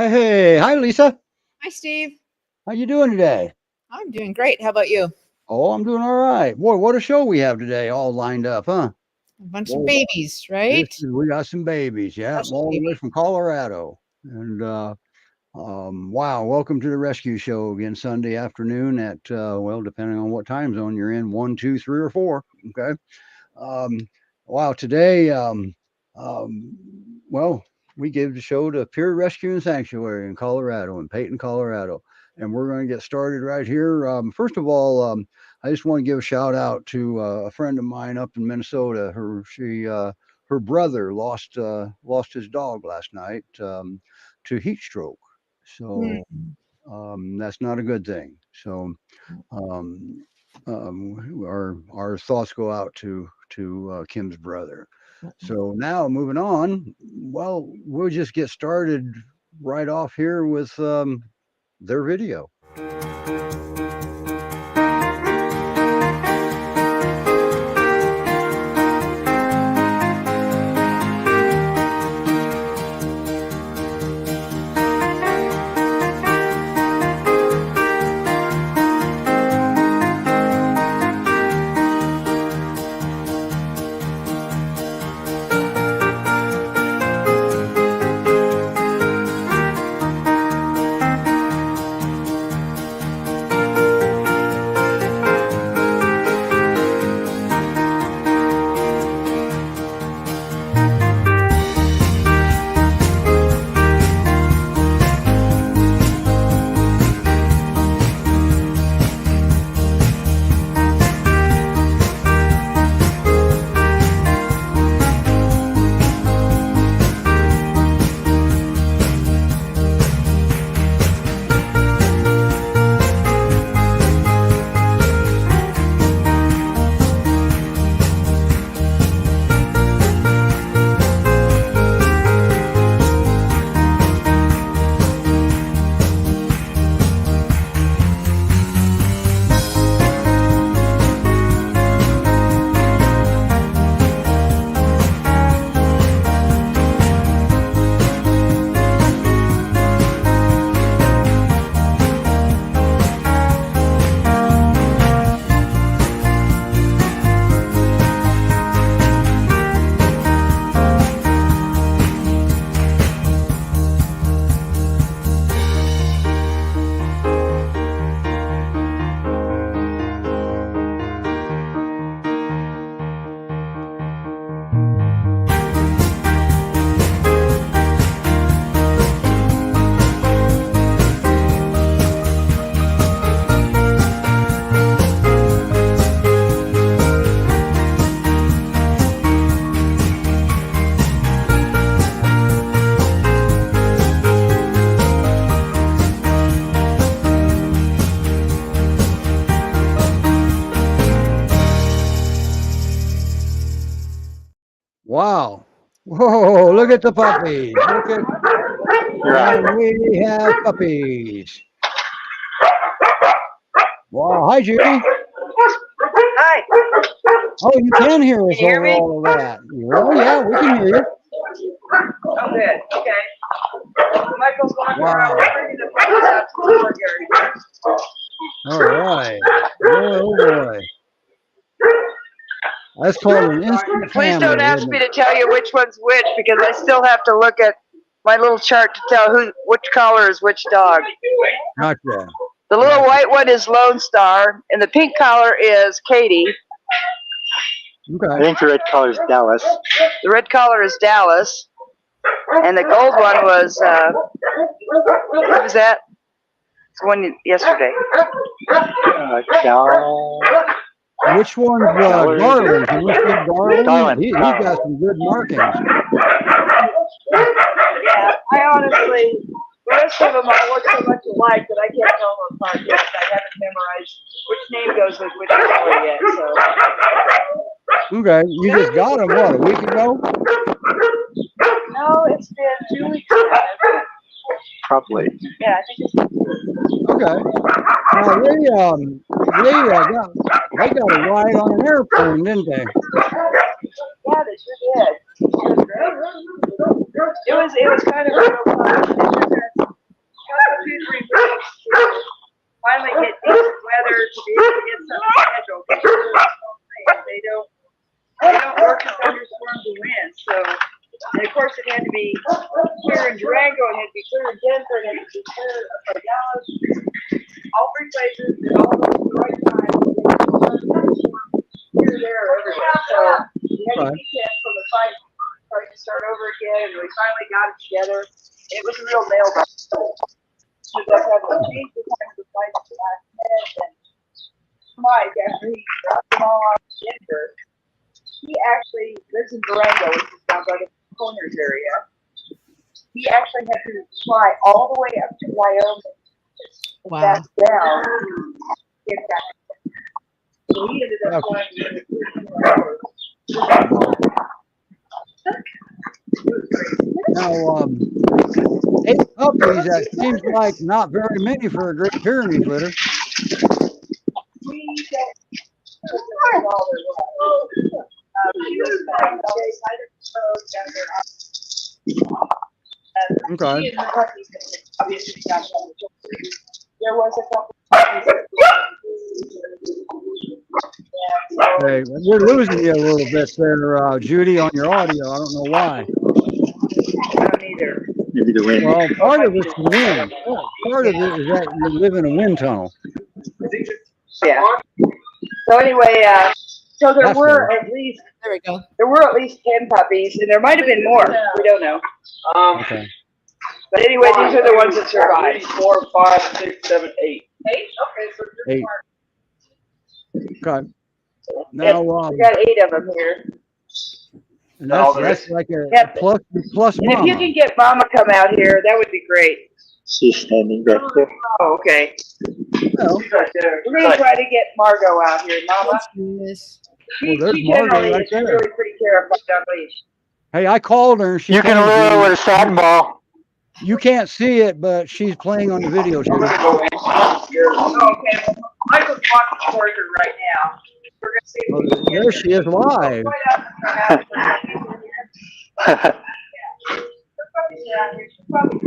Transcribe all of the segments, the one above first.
Hey, hi Lisa. Hi, Steve. How you doing today? I'm doing great. How about you? Oh, I'm doing all right. Boy, what a show we have today, all lined up, huh? A bunch of Boy, babies, right? we got some babies, yeah, Special all the way baby. from Colorado. And wow, welcome to the rescue show again Sunday afternoon at well, depending on what time zone you're in, 1, 2, 3, or 4. Okay. Um, wow, today, well, we gave the show to Pure Rescue and Sanctuary in Colorado, in Peyton, Colorado. And we're going to get started right here. First of all, I just want to give a shout out to a friend of mine up in Minnesota. Her brother lost his dog last night to heat stroke. So that's not a good thing. So um, our thoughts go out to Kim's brother. So now moving on, well, we'll just get started right off here with their video. Wow. Whoa, look at the puppies. And we have puppies. Wow. Hi, Judy. Hi. Oh, you can hear us Can you hear over me? all of that. Oh, yeah, we can hear you. Oh, good. Okay. Michael's walking Wow. around bringing the puppies out to the courtyard. All right. Oh, boy. That's called an instant Please family. don't ask isn't me it? to tell you which one's which because I still have to look at my little chart to tell which collar is which dog. Gotcha. The little white one is Lonestar, and the pink collar is Katy. Okay. I think the red collar is Dallas. The red collar is Dallas, and the gold one was what was that? It's the one yesterday. Which one's Garland? Can we see Garland? Garland. He's got some good markings. Yeah, I honestly, the rest of them all look so much alike that I can't tell them apart yet. I haven't memorized which name goes with which color yet. So. Okay, you just got them, what, a week ago? No, it's been 2 weeks ago. Probably. Yeah, I think it's. Okay. Now they got a ride on an airplane, didn't they? Yeah, they sure did. It was kind of a real fun. 2-3 weeks to finally get decent weather to be able to get something scheduled. They don't work in thunderstorms and wind. So, and of course, it had to be clear in Durango, it had to be clear in Denver, it had to be clear in Dallas, all 3 places, and all of them at the right time. Here, there, everywhere. So we had a weekend from the fight, starting to start over again, and we finally got it together. It was a real nail biter. We just had to change the time of the flight at the last minute, and Mike, after he dropped them all off in Denver, he actually lives in Durango, which is down by the Corners area. He actually had to fly all the way up to Wyoming and back down to get that. So he ended up flying within 13 hours. Now, 8 puppies, that seems like not very many for a Great Pyrenees litter. Okay. There was a couple. Hey, we're losing you a little bit there, Judy, on your audio. I don't know why. I don't either. Maybe the wind. Well, part of it's the wind. Part of it is that you live in a wind tunnel. Yeah. So anyway, so there That's were good. at least There we go. 10 puppies, and there might have been more. We don't know. Okay. But anyway, these are the ones that survived. 4, 5, 6, 7, 8. 8? Okay, so 8. Okay. Now, we got 8 of them here. and that's like a Yep. plus And if you mama. can get Mama come out here, that would be great. She's standing back there. Oh, okay. Well, We're gonna try to get Margo out here, Mama. Let's do this. She, there's she Margo generally right is there. really pretty terrified on leash. hey, I called her. And she You can told me- lure her with a satin ball. You can't see it, but she's playing on the video, Judy. Oh, okay. Well, Michael's walking towards her right now. We're gonna see if we can get There her. she is live. Right out in front of her. Her puppies are out here. She's probably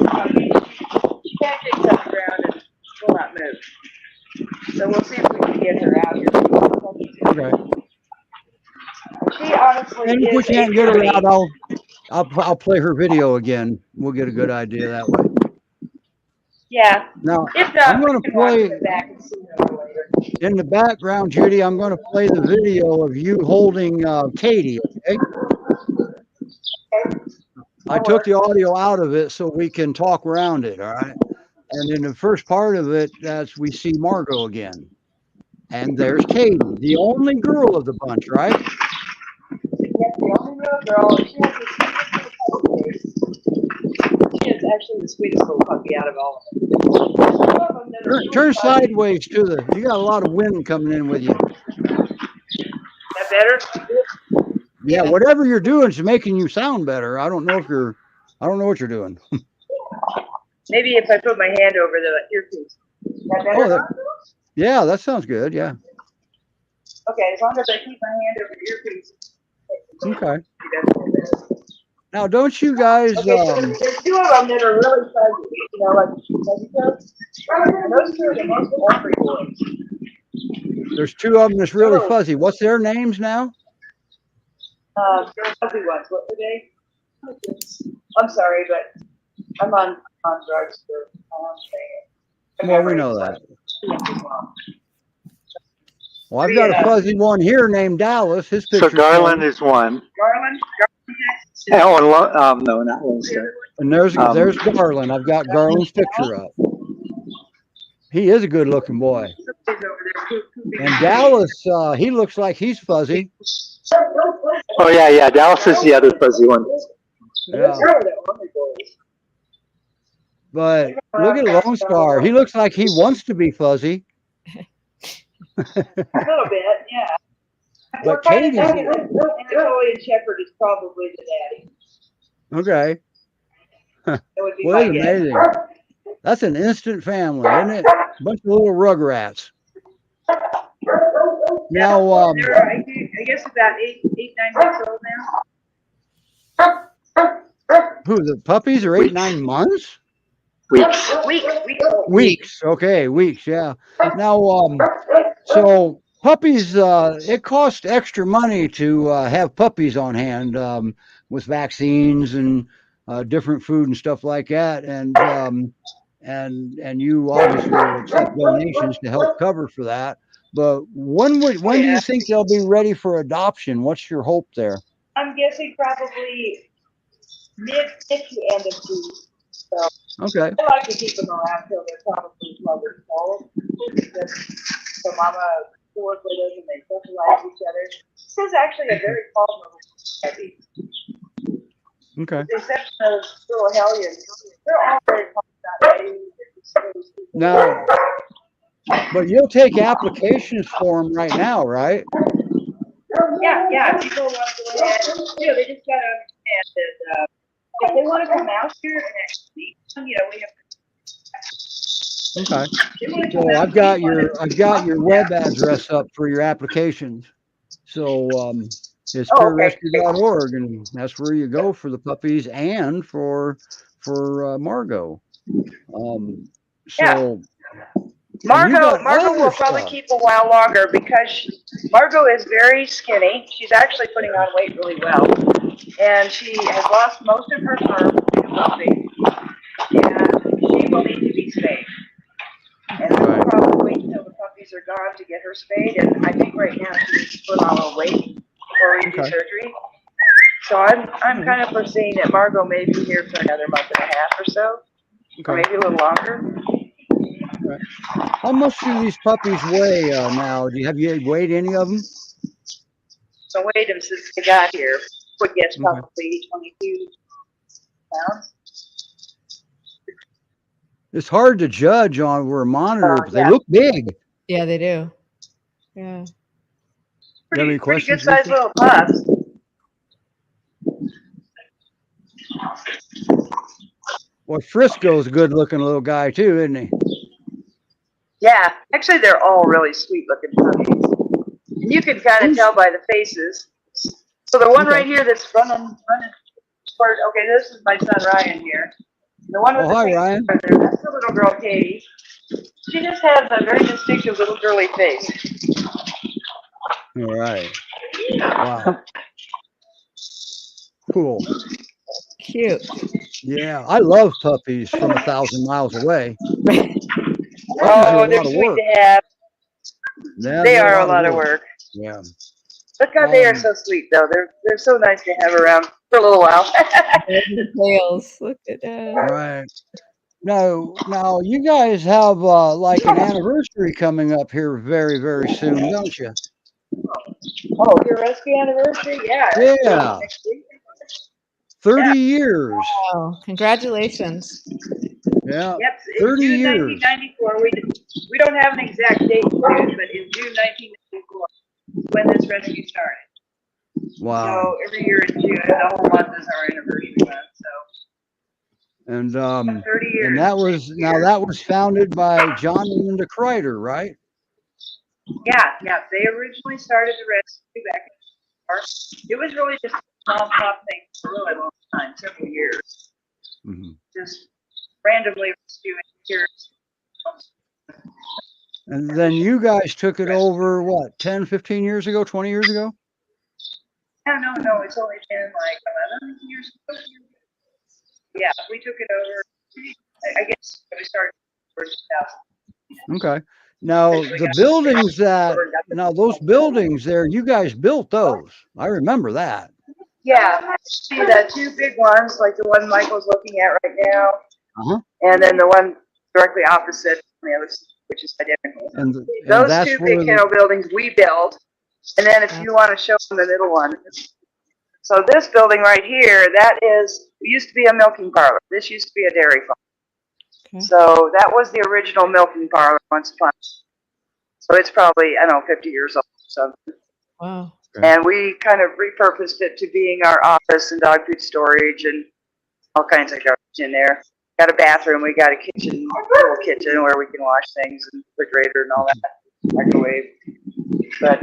she can't get to the ground and will not move. So we'll see if we can get her out here. Okay. She honestly And if we is can't a get her beauty. out, I'll play her video again. We'll get a good idea that way. Yeah. Now, If not, I'm going we to can watch play it back and see her later. in the background, Judy. I'm going to play the video of you holding Katy. Okay? I took the audio out of it so we can talk around it. All right. And in the first part of it, that's we see Margo again, and there's Katy, the only girl of the bunch, right? Yes, the only real girl. She has the sweetest little puppy. She is actually the sweetest little puppy out of all of them. Some of them that are really Turn fuzzy. sideways to the. You got a lot of wind coming in with you. That better? Yeah, whatever you're doing is making you sound better. I don't know what you're doing. Maybe if I put my hand over the earpiece. That better? Oh, yeah, that sounds good. Yeah. Okay, as long as I keep my hand over the earpiece. Okay. Now, don't you guys? Okay, so there's 2 of them that are really fuzzy. You know, like fuzzy toes. And those 2 are the most ornery boys. There's 2 of them that's really fuzzy. What's their names now? Fuzzy ones. What were they? I'm sorry, but I'm on drugs for Well, we know that. Well, I've got a fuzzy one here named Dallas. His So picture. Garland is one. Garland? Oh, no, not Lonestar. And there's Garland. I've got Garland's picture up. He is a good-looking boy. And Dallas, he looks like he's fuzzy. Oh, yeah. Dallas is the other fuzzy one. Yeah. But look at Lonestar. He looks like he wants to be fuzzy. A little bit, yeah. But Katy's Napoleon Shepherd is probably the daddy. okay. That would be Well, my guess. amazing. That's an instant family, isn't it? A bunch of little rugrats. Now, They're, I guess about 8, 9 months old now. Who, the puppies are 8, 9 months? Weeks. Weeks. Okay, weeks. Yeah. Now, so puppies, it costs extra money to have puppies on hand, with vaccines and different food and stuff like that. And you obviously accept donations to help cover for that. But when do you think they'll be ready for adoption? What's your hope there? I'm guessing probably mid to end of June. So Okay. I like to keep them around till they're probably 12 or 12. So Mama work with them and they socialize with each other. This is actually a very calm little puppy. Okay. With the exception of little Hellions, they're all very calm about it. Now, but you'll take applications for them right now, right? Yeah. People want to go ahead. They just gotta understand that if they want to come out here and actually meet them, we have. Okay. So I've got your web address up for your applications. So it's PyRescue.org, and that's where you go for the puppies and for Margo. So. Margo will probably keep a while longer because Margo is very skinny. She's actually putting on weight really well. And she has lost most of her fur from puppy. And she will need to be spayed. And we'll probably wait until the puppies are gone to get her spayed. And I think right now she needs to put on a weight before we do surgery. So I'm kind of foreseeing that Margo may be here for another month and a half or so. Or maybe a little longer. Right. How much do these puppies weigh now? Have you weighed any of them? So weighed them since they got here. Would guess probably 22 pounds. It's hard to judge on where a monitor, but they look big. Yeah, they do. Yeah. Pretty good sized little pups. Well, Frisco's a good looking little guy too, isn't he? Yeah, actually they're all really sweet looking puppies. And you can kind of tell by the faces. So the one right here that's running toward, okay, this is my son Ryan here. The one with the hi, Ryan. That's the little girl Katy. She just has a very distinctive little girly face. All right. Wow. Cool. Cute. Yeah, I love puppies from 1,000 miles away. Oh, they're sweet to have. Yeah, they are a lot of work. Yeah. Look how they are so sweet, though. They're so nice to have around for a little while. Tails. Look at that. Right. Now you guys have like an anniversary coming up here very, very soon, don't you? Oh, your rescue anniversary? Yeah. Yeah. 30 years. Wow. Congratulations. Yeah. Yep. 30 in June years. 1994. We don't have an exact date for it, but in June 1994 when this rescue started. Wow. So every year in June, the whole month is our anniversary month. So. And 30 years. And that was founded by John and Linda Kreider, right? Yeah. They originally started the rescue back in the park. It was really just a non-stop thing for a really long time, several years. Mm-hmm. Just randomly rescuing here. And then you guys took it over, what, 10, 15 years ago, 20 years ago? No, it's only been like 11 years ago. Yeah, we took it over, I guess we started in 2000. Okay. Now, those buildings there, you guys built those. I remember that. Yeah, see the two big ones, like the one Michael's looking at right now, Uh-huh. and then the one directly opposite on the other side, which is identical. And Those that's two big kennel buildings we built, and then if you want to show them the middle one. So this building right here, it used to be a milking parlor. This used to be a dairy farm. Okay. So that was the original milking parlor once upon. So it's probably, 50 years old or something. Wow. Okay. And we kind of repurposed it to being our office and dog food storage and all kinds of garbage in there. Got a bathroom, we got a kitchen, little kitchen where we can wash things and refrigerator and all that, microwave. But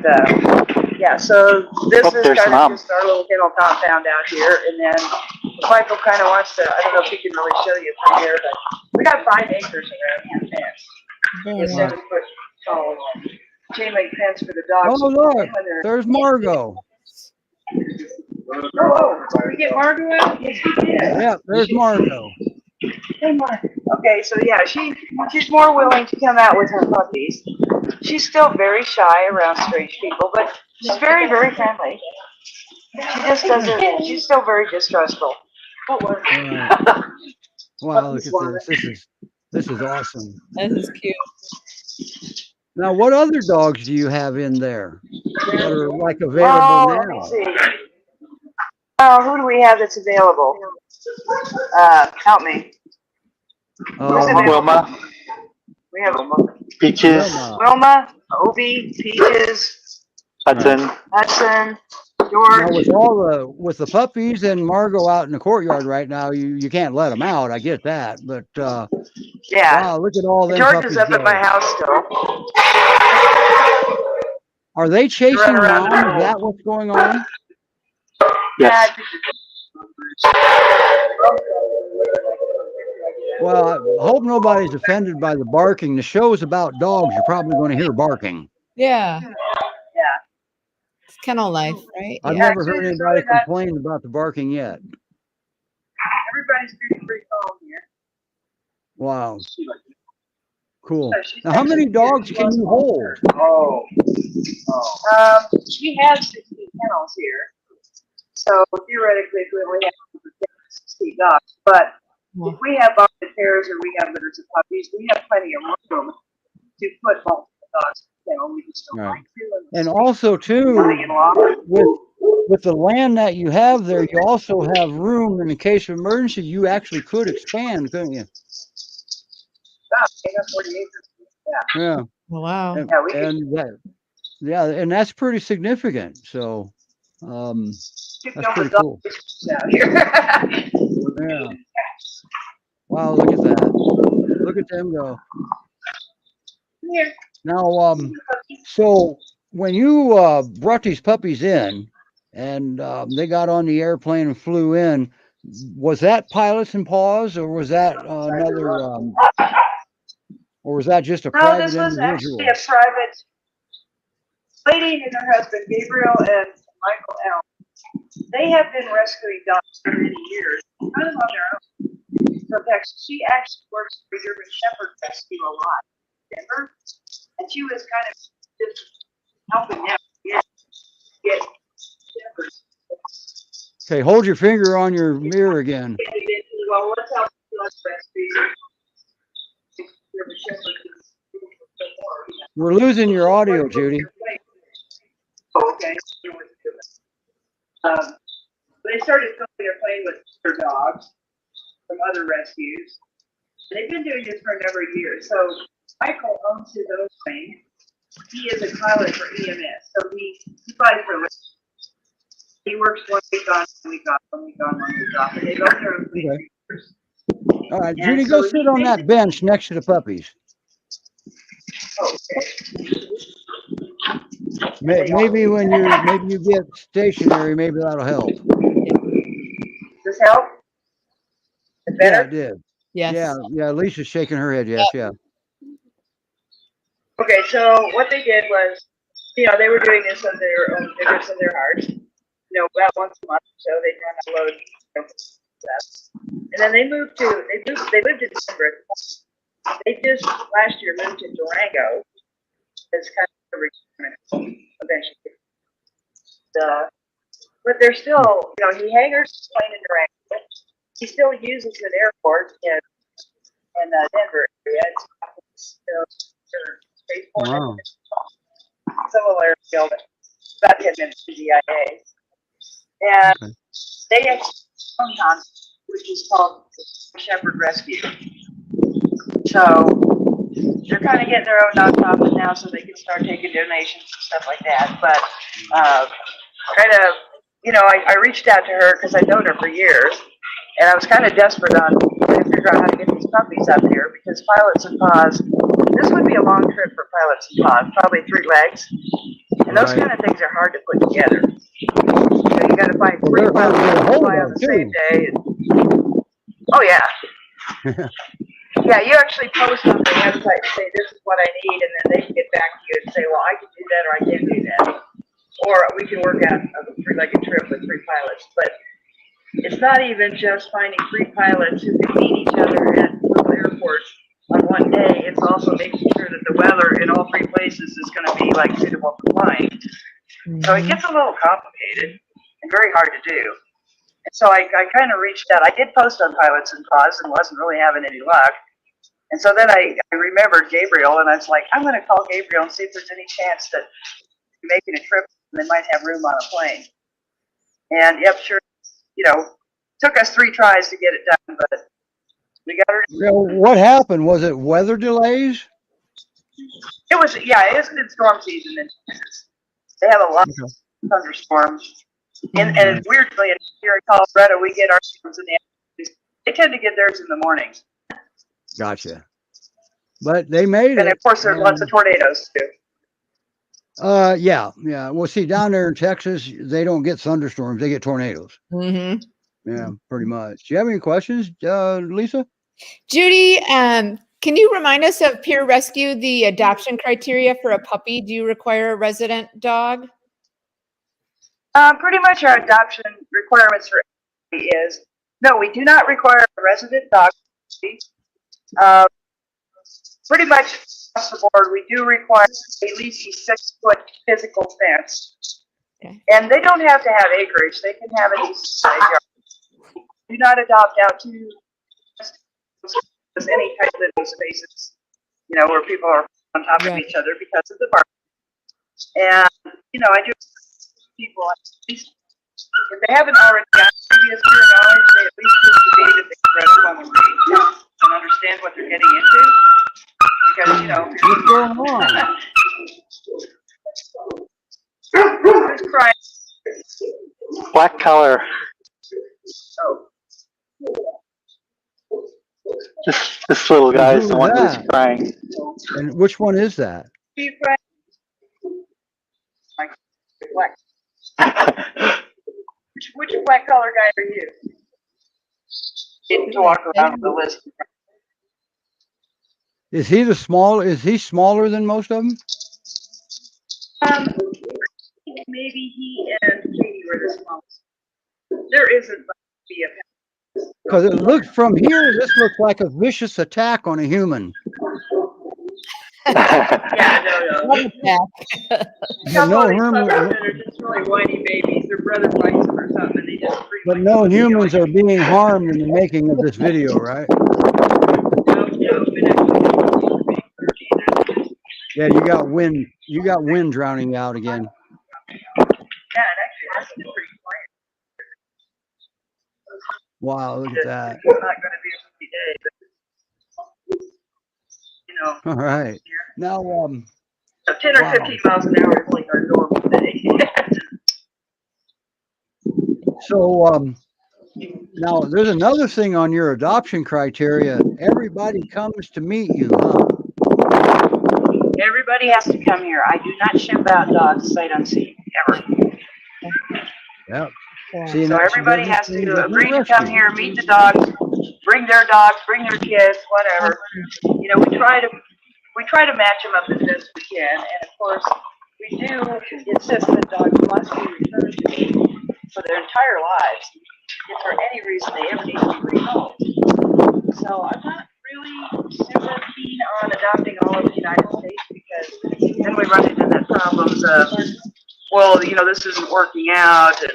yeah, so this is kind of just our little kennel compound out here, and then Michael kind of wants to, I don't know if he can really show you from here, but we got 5 acres around here fence. Very With nice. 7-foot tall chain link fence for the dogs. Oh, look, And when they're- there's Margo. Oh, did we get Margo out? Yes, we did. Yeah, there's Margo. Hey, Margo. Okay, so yeah, she's more willing to come out with her puppies. She's still very shy around strange people, but she's very, very friendly. She just doesn't, she's still very distrustful. Right. Wow, look at this. This is awesome. This is cute. Now, what other dogs do you have in there that are like available Let me now? see. Who do we have that's available? Help me. Wilma, We have Peaches, Wilma, Obi, Peaches, Hudson. Hudson, Now, George. with the puppies and Margo out in the courtyard right now, you can't let them out. I get that, but Yeah. wow, look at all them George puppies is up go. at my house still. Are they chasing Run around mom? the Is that what's going on? Yes. Well, I hope nobody's offended by the barking. The show is about dogs. You're probably going to hear barking. Yeah. Yeah. It's kennel life, right? I've Yeah. never heard anybody complain about the barking yet. Everybody's pretty calm here. Wow. Cool. So she's Now, how many actually- dogs can you hold? She has 16 kennels here. So theoretically, if we only have 16 dogs, but if we have bonded pairs or we have litters of puppies, we have plenty of room to put multiple dogs in a kennel. We just don't Right. like to. And also, too, with the land that you have there, you also have room in the case of emergency. You actually could expand, couldn't you? They have 40 acres. Yeah. Yeah. Wow. And, Yeah, we could- and that, yeah, and that's pretty significant. So, that's pretty cool. Out here. Yeah. Wow, look at that. Look at them go. Here. Now, so when you brought these puppies in and they got on the airplane and flew in, was that Pilots and Paws, or was that another, or was that just a No, private this was individual? actually a private lady and her husband, Gabriel and Michael L. They have been rescuing dogs for many years, kind of on their own. So, in fact, she actually works for German Shepherd Rescue a lot, remember? And she was kind of just helping them get shepherds. Okay, hold your finger on your mirror again. Well, let's help rescue German Shepherds. We're losing your audio, Judy. Oh, okay. They started filming their plane with other dogs from other rescues. And they've been doing this for a number of years. So Michael owns his own plane. He is a pilot for EMS. So he flies for rescue. He works 1 week on, 1 week off, 1 week on, 1 week off. And they've owned their own plane for years. All right, And Judy, so go sit on that bench next to the puppies. Maybe when you get stationary, maybe that'll help. Does this help? Is Yeah, better? it did. Yes. Yeah. Lisa's shaking her head. Yes, yeah. Okay, so what they did was, they were doing this on their own goodness in their hearts. About once a month, so they'd run a load of stuff. And then they lived in Denver. They just last year moved to Durango. It's kind of a retirement eventually. But they're still, he hangars his plane in Durango. He still uses an airport in Denver area. It's spaceport. Wow. Civil airfield, about 10 minutes to DIA. And Okay. they have some time, which is called Shepherd Rescue. So they're kind of getting their own nonprofit now, so they can start taking donations and stuff like that. But I reached out to her because I've known her for years, and I was kind of desperate on trying to figure out how to get these puppies up here because Pilots and Paws. This would be a long trip for Pilots and Paws, probably 3 legs, and those Right. kind of things are hard to put together. You got to find 3 they're hard to pilots get a to hold fly of, on the same too. day. And Oh yeah. Yeah, you actually post on the website and say, this is what I need, and then they can get back to you and say, well, I can do that or I can't do that. Or we can work out a three-legged trip with 3 pilots. But it's not even just finding 3 pilots who can meet each other at local airports on one day. It's also making sure that the weather in all 3 places is going to be like suitable for flying. So it gets a little complicated and very hard to do. And so I kind of reached out. I did post on Pilots and Cause and wasn't really having any luck. And so then I remembered Gabriel, and I was like, I'm going to call Gabriel and see if there's any chance that we're making a trip and they might have room on a plane. And yep, sure, you know, took us 3 tries to get it done, but we got her. You know, what happened? Was it weather delays? It was, yeah, it's been storm season in Texas. They have a lot of thunderstorms. And weirdly, here in Colorado, we get our storms in the afternoons. They tend to get theirs in the mornings. Gotcha. But they made it. And of course, there's lots of tornadoes too. Yeah. Well, see, down there in Texas, they don't get thunderstorms; they get tornadoes. Mm-hmm. Yeah, pretty much. Do you have any questions, Lisa? Judy, can you remind us of PyRescue, the adoption criteria for a puppy? Do you require a resident dog? Pretty much our adoption requirements for everybody is, no, we do not require a resident dog. Pretty much across the board, we do require at least a 6-foot physical fence. Okay. And they don't have to have acreage. They can have a decent size yard. Do not adopt out to any type of living spaces, you know, where people are on top of each other because of the bark. And, you know, I do people, if they haven't already got previous peer knowledge, they at least need to be that they can read up on the range and understand what they're getting into. Because, you know, What's going on? who's crying? Black color. Oh, This little guy is the Who's one who's that? crying. And which one is that? are you crying? Like, black. Which black collar guy are you? Getting to walk around with the list. Is he the small? Is he smaller than most of them? Maybe he and Katy were the smallest. There isn't much to be a. Because it looks from here, this looks like a vicious attack on a human. Yeah, no. But no human, They're just really whiny babies. Their brother bites them or something, and they just freak. but no humans are being harmed in the making of this video, right? Yeah, you got wind. You got wind drowning out again. Yeah, and actually, that's pretty quiet. Wow, look at that. It's not going to be a pretty day, but you know. All right. Now, 10 or 15 miles an hour is like our normal day. so now there's another thing on your adoption criteria. Everybody comes to meet you, huh? Everybody has to come here. I do not ship out dogs sight unseen, ever. Yeah. So everybody has to agree to come here, meet the dogs, bring their dogs, bring their kids, whatever. You know, we try to match them up as best we can, and of course, we do insist that dogs must be returned to me for their entire lives if for any reason they ever need to be rehomed. So I'm not really super keen on adopting all over the United States because then we run into the problems of, well, you know, this isn't working out, and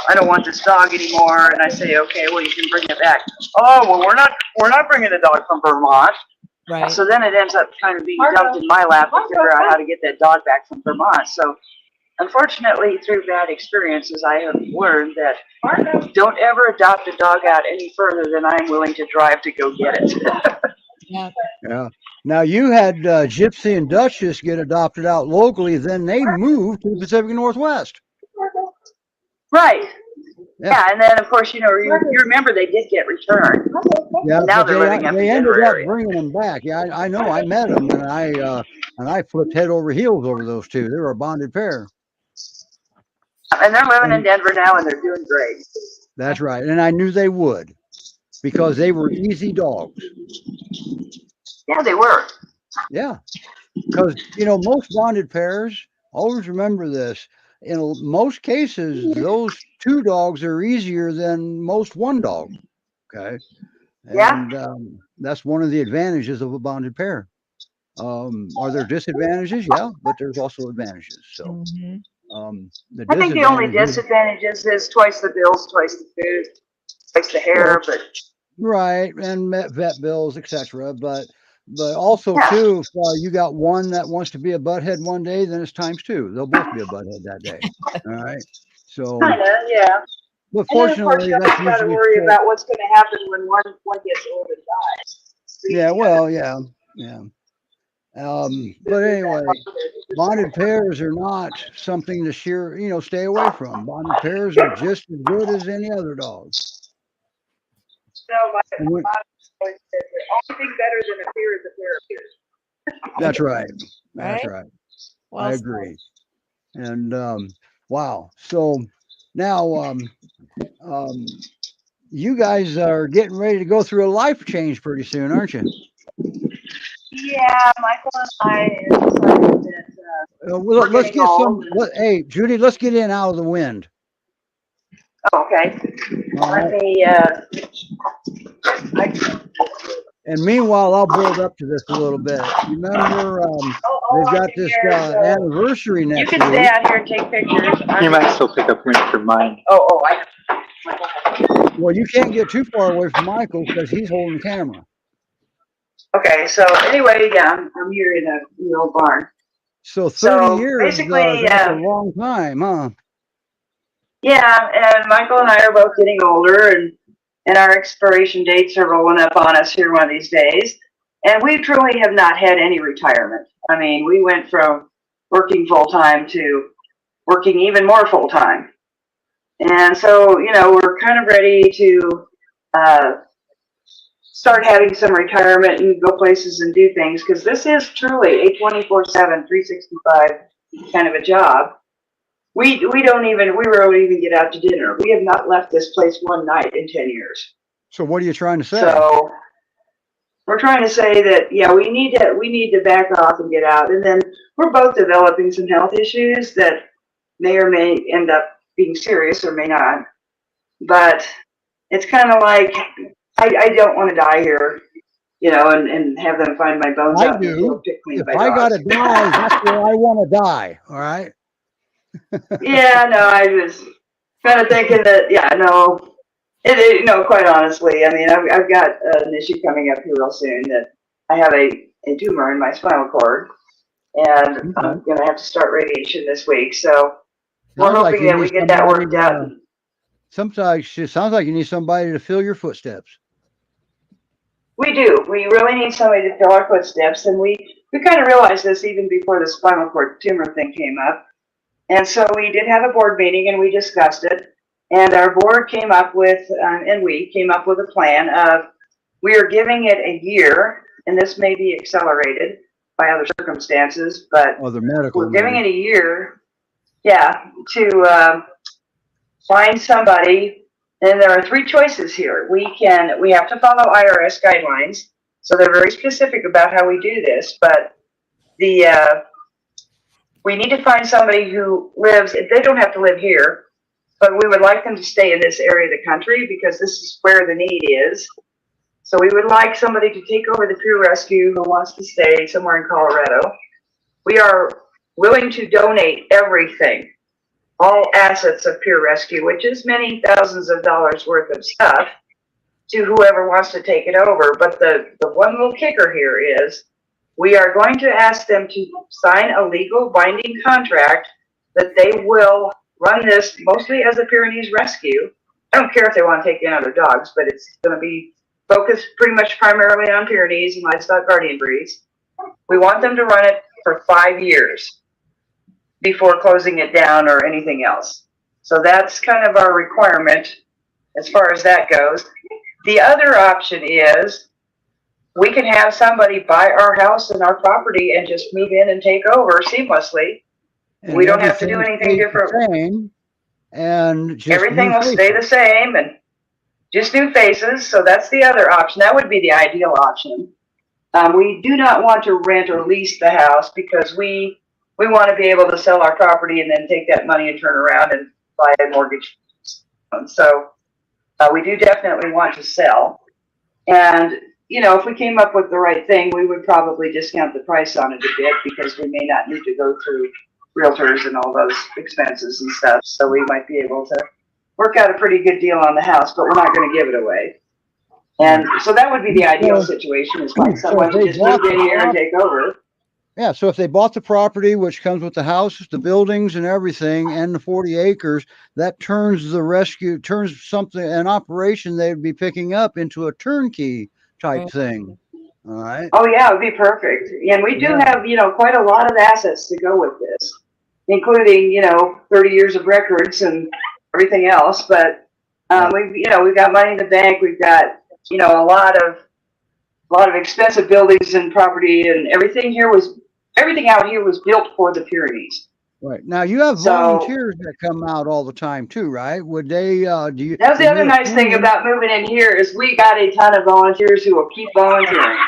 I don't want this dog anymore. And I say, okay, well, you can bring it back. Oh, well, we're not bringing the dog from Vermont. Right. So then it ends up kind of being dumped in my lap to figure out how to get that dog back from Vermont. So unfortunately, through bad experiences, I have learned that don't ever adopt a dog out any further than I'm willing to drive to go get it. Yeah. Yeah. Now you had Gypsy and Duchess get adopted out locally, then they moved to the Pacific Northwest. Right. Yeah, and then of course, you know, you remember they did get returned. Yeah, Now but they're living up in they ended Denver up area. bringing them back. Yeah, I know. I met them, and I flipped head over heels over those two. They were a bonded pair. And they're living in Denver now, and they're doing great. That's right. And I knew they would because they were easy dogs. Yeah, they were. Yeah. Because, most bonded pairs, always remember this. In most cases, those two dogs are easier than most one dog. Okay. Yeah. And that's one of the advantages of a bonded pair. Are there disadvantages? Yeah, but there's also advantages. So the I think the only disadvantages, disadvantages is twice the bills, twice the food, twice the hair, but right, and vet bills, etc. But also yeah. too, if you got one that wants to be a butthead one day, then it's times two. They'll both be a butthead that day. All right. So, Kinda, yeah. but And then of course fortunately, you that's also got to usually worry about what's going to happen when one gets old and dies. So yeah. Well, yeah. But anyway, bonded pairs are not something to stay away from. Bonded pairs are just as good as any other dog. So my mom always said the only thing better than a pair is a pair of ears. That's right. That's Right. right. Well I said. agree. And wow. So now you guys are getting ready to go through a life change pretty soon, aren't you? Yeah, Michael and I decided that Well, we're let's getting get old. hey, Judy, let's get in out of the wind. Okay. All Let right. me. And meanwhile, I'll build up to this a little bit. You remember, they've got this anniversary You next can stay week. out here and take pictures. You might still pick up room for mine. Oh, I. Well, you can't get too far away from Michael because he's holding the camera. Okay, so anyway, yeah, I'm here in the old barn. So 30 years, basically, that's a long time, huh? Yeah, and Michael and I are both getting older, and our expiration dates are rolling up on us here one of these days. And we truly have not had any retirement. I mean, we went from working full time to working even more full time. And so, we're kind of ready to start having some retirement and go places and do things, because this is truly a 24/7, 365 kind of a job. We rarely even get out to dinner. We have not left this place one night in 10 years. So what are you trying to say? So we're trying to say that, yeah, we need to back off and get out. And then we're both developing some health issues that may or may end up being serious or may not. But it's kind of like, I don't want to die here, and have them find my bones I out and do. pick clean If by I dogs. gotta die, that's where I want to die. All right. Yeah, no, I was kind of thinking that, yeah, no, quite honestly, I mean, I've got an issue coming up here real soon that I have a tumor in my spinal cord, and I'm going to have to start radiation this week. So we're hoping that we get that worked out. Sometimes it sounds like you need somebody to fill your footsteps. We do. We really need somebody to fill our footsteps, and we kind of realized this even before the spinal cord tumor thing came up. And so we did have a board meeting and we discussed it. And our board came up with, and we came up with a plan of, we are giving it a year, and this may be accelerated by other circumstances, but we're giving it a year, to find somebody. And there are three choices here. We have to follow IRS guidelines. So they're very specific about how we do this, but we need to find somebody who lives, they don't have to live here, but we would like them to stay in this area of the country because this is where the need is. So we would like somebody to take over the PyRescue who wants to stay somewhere in Colorado. We are willing to donate everything, all assets of PyRescue, which is many thousands of dollars worth of stuff, to whoever wants to take it over. But the one little kicker here is, we are going to ask them to sign a legal binding contract that they will run this mostly as a Pyrenees rescue. I don't care if they want to take in other dogs, but it's going to be focused pretty much primarily on Pyrenees and livestock guardian breeds. We want them to run it for 5 years before closing it down or anything else. So that's kind of our requirement as far as that goes. The other option is, we can have somebody buy our house and our property and just move in and take over seamlessly. And we don't have to do anything different. and just Everything new will stay faces. the same and just new faces. So that's the other option. That would be the ideal option. We do not want to rent or lease the house because we want to be able to sell our property and then take that money and turn around and buy a mortgage. So we do definitely want to sell. And, you know, if we came up with the right thing, we would probably discount the price on it a bit because we may not need to go through realtors and all those expenses and stuff. So we might be able to work out a pretty good deal on the house, but we're not going to give it away. And so that would be the ideal situation, is find someone to just move in here and take over. Yeah, so if they bought the property, which comes with the house, the buildings and everything, and the 40 acres, that turns the rescue, turns something, an operation they would be picking up into a turnkey type thing. All right. Oh yeah, it would be perfect. And we do have, you know, quite a lot of assets to go with this, including, you know, 30 years of records and everything else. But we've got money in the bank. We've got, you know, a lot of expensive buildings and property, and everything out here was built for the Pyrenees. Right. Now you have volunteers that come out all the time too, right? Would they, That's the other nice thing about moving in here is we got a ton of volunteers who will keep volunteering.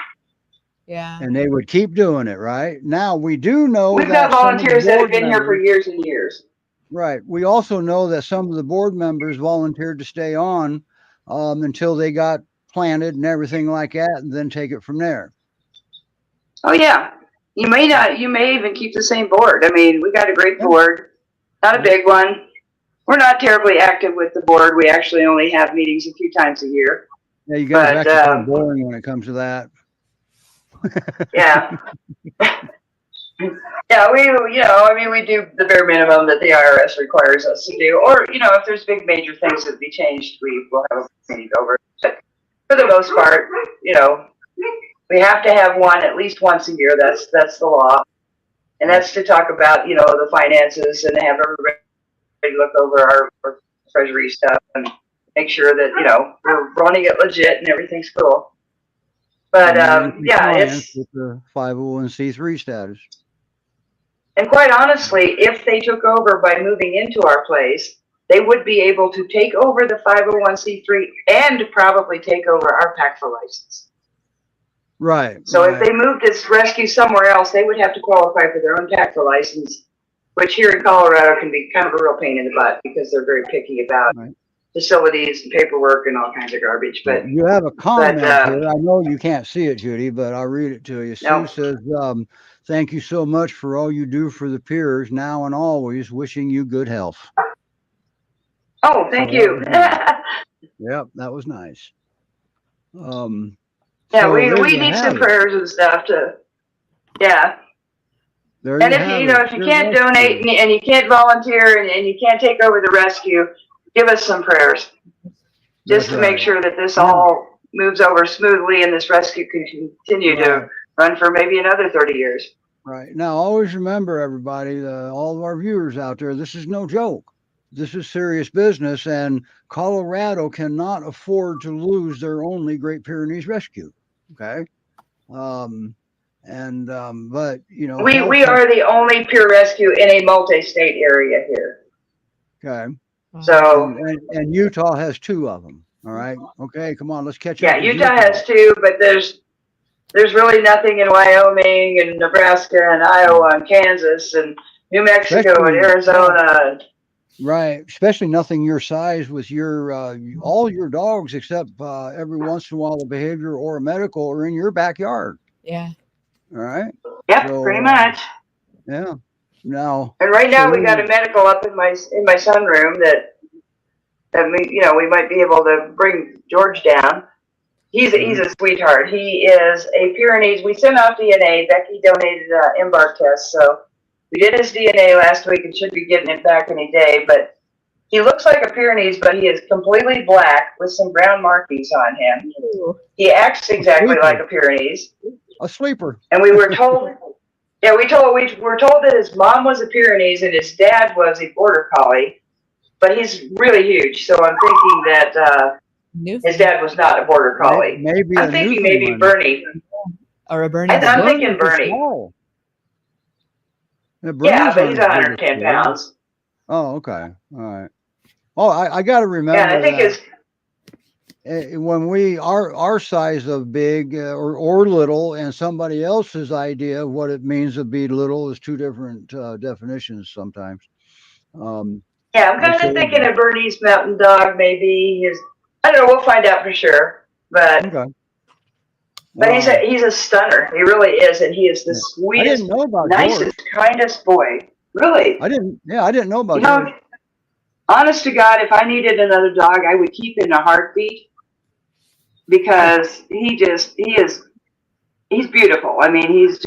Yeah. And they would keep doing it, right? Now we do know we've that got volunteers that have been here for years and years. Right. We also know that some of the board members volunteered to stay on until they got planted and everything like that, and then take it from there. Oh yeah. You may even keep the same board. I mean, we got a great board, not a big one. We're not terribly active with the board. We actually only have meetings a few times a year. Yeah, you guys are actually kind of boring when it comes to that. Yeah. Yeah, we do the bare minimum that the IRS requires us to do. Or, you know, if there's big major things that be changed, we will have a meeting over. But for the most part, you know, we have to have one at least once a year. That's the law. And that's to talk about, you know, the finances and have everybody look over our treasury stuff and make sure that, you know, we're running it legit and everything's cool. But, it's with the 501c3 status. And quite honestly, if they took over by moving into our place, they would be able to take over the 501c3 and probably take over our PACFA license. Right. So if they moved this rescue somewhere else, they would have to qualify for their own PACFA license, which here in Colorado can be kind of a real pain in the butt because they're very picky about facilities and paperwork and all kinds of garbage. But you have a comment here. I know you can't see it, Judy, but I'll read it to you. Sue says, thank you so much for all you do for the peers now and always. Wishing you good health. Oh, thank you. Yep, that was nice. Yeah, we need some prayers and stuff to, and if you can't donate and you can't volunteer and you can't take over the rescue, give us some prayers just to make sure that this all moves over smoothly and this rescue can continue to run for maybe another 30 years. Right. Now, always remember, everybody, all of our viewers out there, this is no joke. This is serious business, and Colorado cannot afford to lose their only Great Pyrenees rescue. Okay. But you know, we are the only pure rescue in a multi-state area here. Okay. So and Utah has 2 of them. All right. Okay. Come on, let's catch up. Yeah, Utah has 2, but there's really nothing in Wyoming and Nebraska and Iowa and Kansas and New Mexico and Arizona. Right, especially nothing your size with your all your dogs, except every once in a while a behavior or a medical are in your backyard. Yeah. All right. Yep, so, pretty much. Yeah. Now. And right now we got a medical up in my sunroom that we might be able to bring George down. He's a sweetheart. He is a Pyrenees. We sent off DNA. Becky donated an embark test, so. We did his DNA last week and should be getting it back any day, but he looks like a Pyrenees, but he is completely black with some brown markings on him. He acts exactly like a Pyrenees. A sleeper. And we were told, we were told that his mom was a Pyrenees and his dad was a border collie, but he's really huge. So I'm thinking that his dad was not a border collie. I'm thinking maybe Bernie. Or a Bernie. I'm thinking Bernie. Yeah, but he's 110 pounds. Oh, okay. All right. Oh, I got to remember Yeah, I think that. it's When we our size of big or little and somebody else's idea of what it means to be little is two different definitions sometimes. Um, yeah. I'm I kind say, of thinking a Bernese Mountain Dog maybe is. I don't know. We'll find out for sure. But okay. he's a stunner. He really is, and he is the Yeah. I didn't sweetest, know about nicest, George. kindest boy. Really. I didn't know You about know, George. honest to God, if I needed another dog, I would keep in a heartbeat because he's beautiful. I mean, he's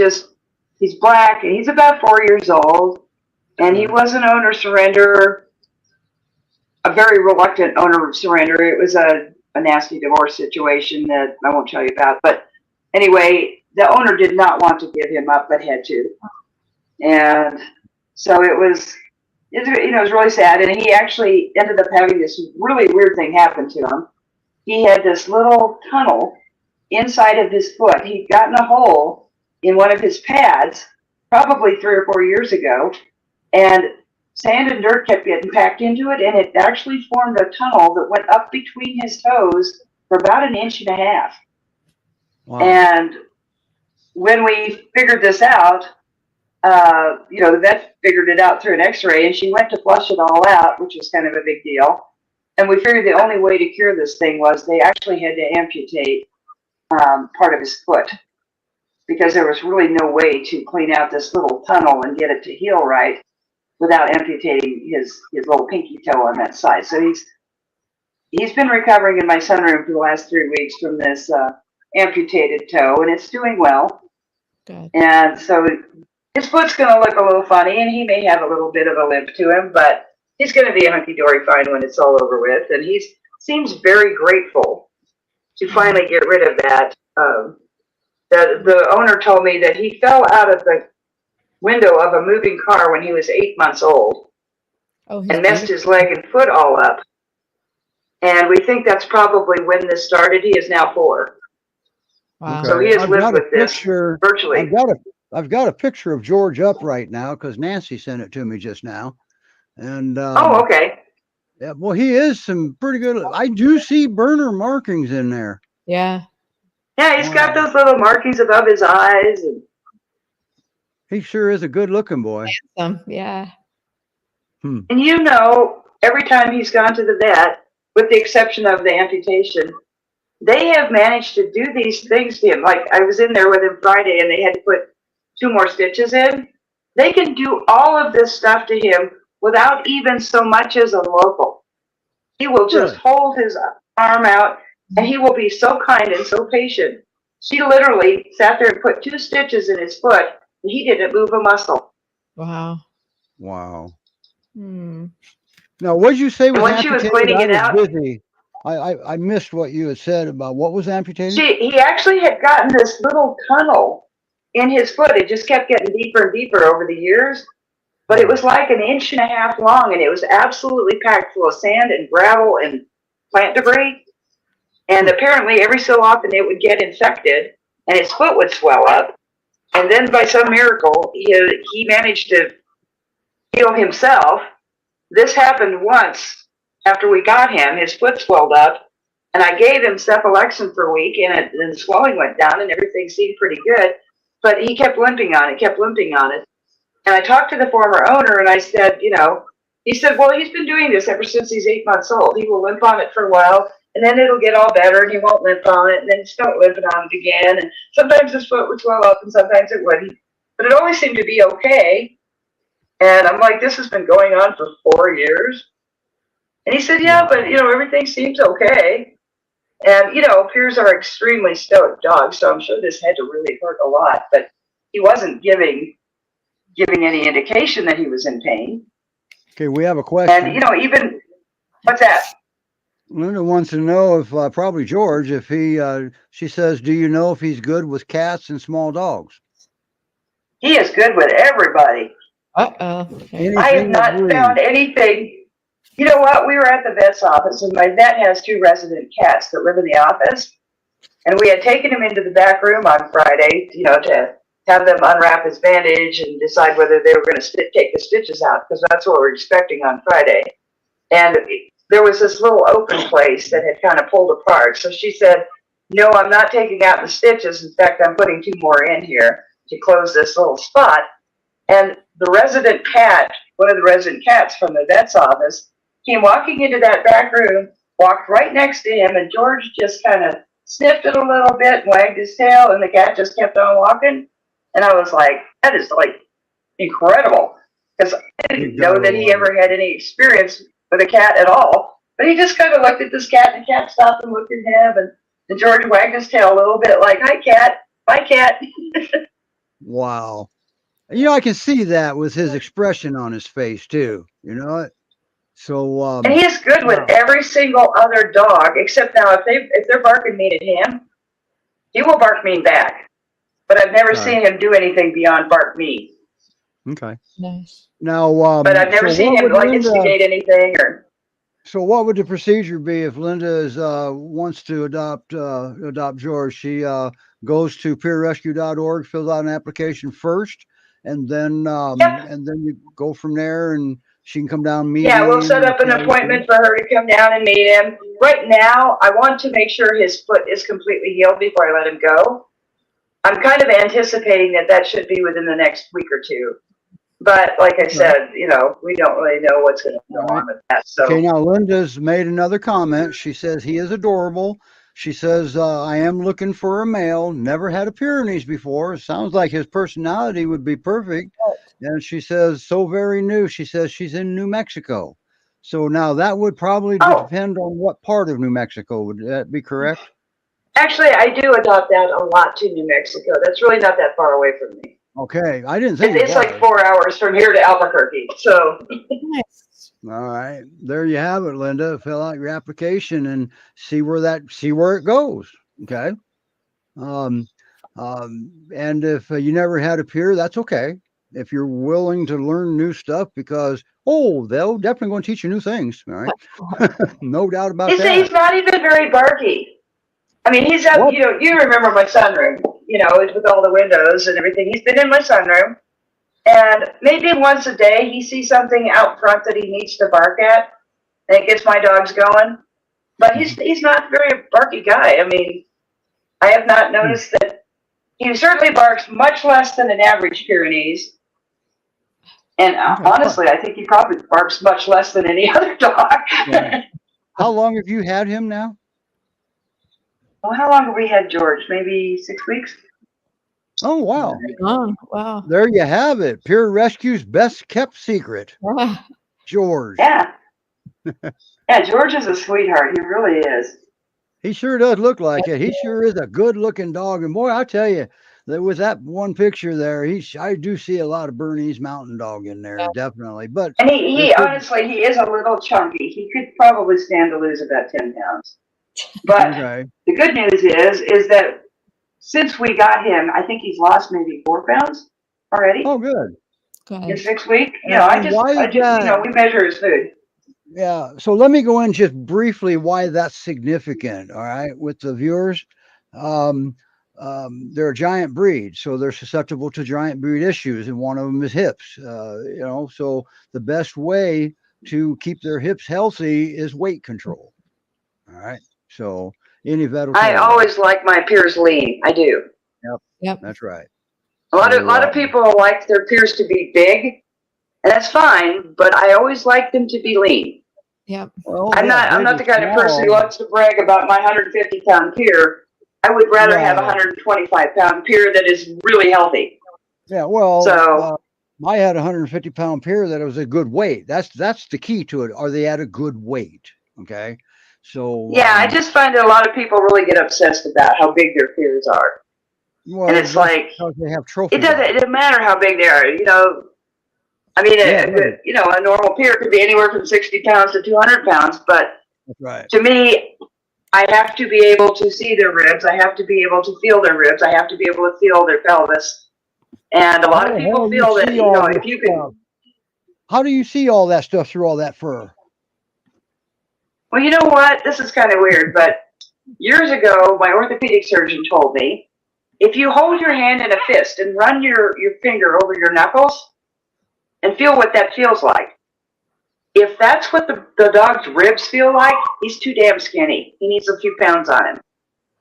black and he's about 4 years old, and he Right. was an owner surrender, a very reluctant owner surrender. It was a nasty divorce situation that I won't tell you about, but anyway, the owner did not want to give him up, but had to, and so it was really sad. And he actually ended up having this really weird thing happen to him. He had this little tunnel inside of his foot. He'd gotten a hole in one of his pads probably 3 or 4 years ago, and sand and dirt kept getting packed into it, and it actually formed a tunnel that went up between his toes for about 1.5 inches. Wow. And when we figured this out, the vet figured it out through an x-ray, and she went to flush it all out, which was kind of a big deal. And we figured the only way to cure this thing was they actually had to amputate part of his foot, because there was really no way to clean out this little tunnel and get it to heal right without amputating his little pinky toe on that side. So he's been recovering in my sunroom for the last 3 weeks from this amputated toe, and it's doing well. Good. And so his foot's going to look a little funny, and he may have a little bit of a limp to him, but he's going to be hunky-dory fine when it's all over with. And he seems very grateful to finally get rid of that. The owner told me that he fell out of the window of a moving car when he was 8 months old and messed his leg and foot all up. And we think that's probably when this started. He is now 4. Wow. So he has lived with this virtually. I've got a picture of George up right now because Nancy sent it to me just now. And okay. Yeah, well, he is some pretty good. I do see burner markings in there. Yeah. Yeah, he's got those little markings above his eyes. And he sure is a good-looking boy. Handsome. Yeah. And every time he's gone to the vet, with the exception of the amputation, they have managed to do these things to him. Like, I was in there with him Friday, and they had to put 2 more stitches in. They can do all of this stuff to him without even so much as a local. He will just hold his arm out, and he will be so kind and so patient. She literally sat there and put 2 stitches in his foot, and he didn't move a muscle. Wow. Wow. Hmm. Now, what did you say was when amputated? She was cleaning it out, busy. I missed what you had said about what was amputated. He actually had gotten this little tunnel in his foot. It just kept getting deeper and deeper over the years. But it was like 1.5 inches long, and it was absolutely packed full of sand and gravel and plant debris. And apparently every so often it would get infected, and his foot would swell up. And then by some miracle, he managed to heal himself. This happened once after we got him. His foot swelled up, and I gave him cephalexin for a week, and the swelling went down, and everything seemed pretty good. But he kept limping on it. And I talked to the former owner, and I said, he said, well, he's been doing this ever since he's 8 months old. He will limp on it for a while, and then it'll get all better, and he won't limp on it, and then start limping on it again. And sometimes his foot would swell up, and sometimes it wouldn't. But it always seemed to be okay. And I'm like, this has been going on for 4 years. And he said, yeah, but, everything seems okay. And, Piers are extremely stoic dogs, so I'm sure this had to really hurt a lot. But he wasn't giving any indication that he was in pain. Okay, we have a question. And, even, what's that? Linda wants to know if, probably George, if she says, do you know if he's good with cats and small dogs? He is good with everybody. Uh-oh. I have not found anything. You know what? We were at the vet's office, and my vet has 2 resident cats that live in the office. And we had taken him into the back room on Friday, to have them unwrap his bandage and decide whether they were going to take the stitches out, because that's what we're expecting on Friday. And there was this little open place that had kind of pulled apart. So she said, no, I'm not taking out the stitches. In fact, I'm putting 2 more in here to close this little spot. And the resident cat, one of the resident cats from the vet's office, came walking into that back room, walked right next to him, and George just kind of sniffed it a little bit, wagged his tail, and the cat just kept on walking. And I was like, that is like incredible, because I didn't know that he ever had any experience with a cat at all. But he just kind of looked at this cat, and the cat stopped and looked at him, and George wagged his tail a little bit like, hi, cat, bye, cat. Wow. You know, I can see that with his expression on his face too. You know it. So And he is good with every single other dog, except now if they're barking mean at him, he will bark mean back. But I've never seen him do anything beyond bark mean. okay. Nice. Now, But I've never seen him like instigate anything or. So what would the procedure be if Linda wants to adopt George? She goes to PyRescue.org, fills out an application first, and then you go from there, and she can come down and meet. Yeah, we'll set up an appointment for her to come down and meet him. Right now, I want to make sure his foot is completely healed before I let him go. I'm kind of anticipating that should be within the next week or 2. But like I said, you know, we don't really know what's going to go on with that. So. Okay, now Linda's made another comment. She says he is adorable. She says, I am looking for a male, never had a Pyrenees before. Sounds like his personality would be perfect. And she says, so very new. She says she's in New Mexico. So now that would probably depend on what part of New Mexico. Would that be correct? Actually, I do adopt out a lot to New Mexico. That's really not that far away from me. Okay, I didn't think it's like 4 hours from here to Albuquerque. So. All right, there you have it, Linda. Fill out your application and see where it goes. Okay. And if you never had a peer, that's okay. If you're willing to learn new stuff, because they'll definitely going to teach you new things. All right, no doubt about that. He's not even very barky. I mean, he's up. You know, you remember my sunroom. You know, with all the windows and everything. He's been in my sunroom. And maybe once a day he sees something out front that he needs to bark at, and it gets my dogs going. But he's not a very barky guy. I mean, I have not noticed that. He certainly barks much less than an average Pyrenees. And honestly, I think he probably barks much less than any other dog. Yeah. How long have you had him now? Well, how long have we had George? Maybe 6 weeks? Oh, wow. Oh, wow. There you have it. PyRescue's best kept secret. Wow. George. Yeah. Yeah, George is a sweetheart. He really is. He sure does look like it. He sure is a good looking dog. And boy, I tell you, that with that one picture there, I do see a lot of Bernese Mountain Dog in there, definitely. But and he honestly, he is a little chunky. He could probably stand to lose about 10 pounds. But the good news is that since we got him, I think he's lost maybe 4 pounds already. Oh, good. In 6 weeks. You know, I just you know, we measure his food. Yeah. So let me go in just briefly why that's significant. All right. With the viewers, they're a giant breed, so they're susceptible to giant breed issues. And one of them is hips, you know, so the best way to keep their hips healthy is weight control. All right. So any vet will I always like my peers lean. I do. Yep. That's right. A lot of people like their peers to be big, and that's fine, but I always like them to be lean. Yep. Well, I'm not the kind of person who loves to brag about my 150-pound peer. I would rather have a 125-pound peer that is really healthy. Yeah, well, so I had a 150-pound peer that was a good weight. That's the key to it. Are they at a good weight? Okay. So yeah, I just find that a lot of people really get obsessed about how big their peers are. Well, and it's like they have trophies. It doesn't matter how big they are. You know, I mean, you know, a normal peer could be anywhere from 60 pounds to 200 pounds. But to me, I have to be able to see their ribs. I have to be able to feel their ribs. I have to be able to feel their pelvis. And a lot of people feel that, you know, if you can. How do you see all that stuff through all that fur? Well, you know what? This is kind of weird, but years ago, my orthopedic surgeon told me, if you hold your hand in a fist and run your finger over your knuckles and feel what that feels like, if that's what the dog's ribs feel like, he's too damn skinny. He needs a few pounds on him.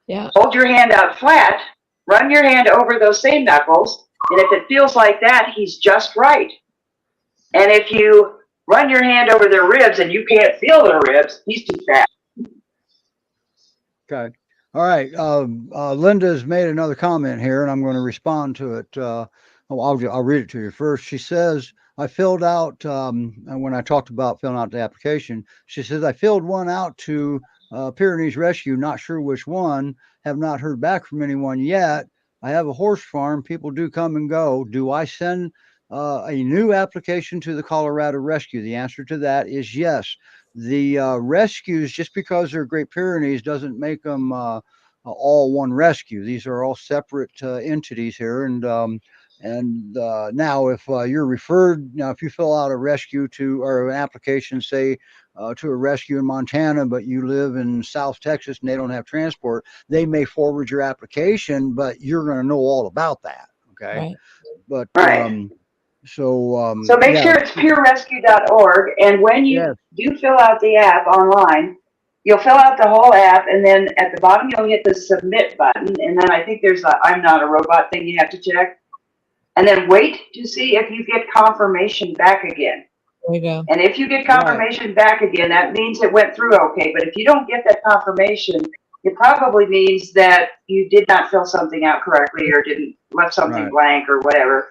Yeah. Hold your hand out flat, run your hand over those same knuckles, and if it feels like that, he's just right. And if you run your hand over their ribs and you can't feel their ribs, he's too fat. Okay. All right. Linda's made another comment here, and I'm going to respond to it. I'll read it to you first. She says, I filled out, and when I talked about filling out the application, she says, I filled one out to Pyrenees Rescue, not sure which one, have not heard back from anyone yet. I have a horse farm. People do come and go. Do I send a new application to the Colorado Rescue? The answer to that is yes. The rescues, just because they're Great Pyrenees, doesn't make them all one rescue. These are all separate entities here. And now, if you're referred, now if you fill out a rescue to or an application, say to a rescue in Montana, but you live in South Texas and they don't have transport, they may forward your application, but you're going to know all about that. Okay, Right. but Right. So make sure it's purerescue.org, and when you do fill out the app online, you'll fill out the whole app, and then at the bottom you'll hit the submit button, and then I think there's a I'm not a robot thing you have to check, and then wait to see if you get confirmation back again. There you go. And if you get confirmation back again, that means it went through okay. But if you don't get that confirmation, it probably means that you did not fill something out correctly or didn't left something blank or whatever.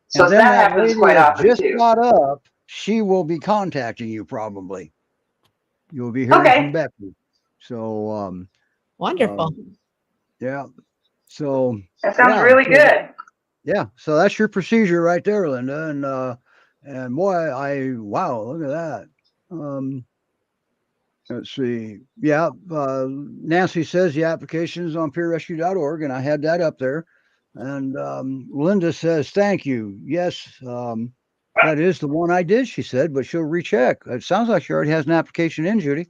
So and then that happens quite often just too. got up, she will be contacting you probably. You'll be hearing from Becky. So Wonderful. Yeah. So that sounds really good. Yeah. So that's your procedure right there, Linda. And boy, wow, look at that. Let's see. Yeah. Nancy says the application is on PyRescue.org, and I had that up there. And Linda says, thank you. Yes, that is the one I did, she said, but she'll recheck. It sounds like she already has an application in, Judy.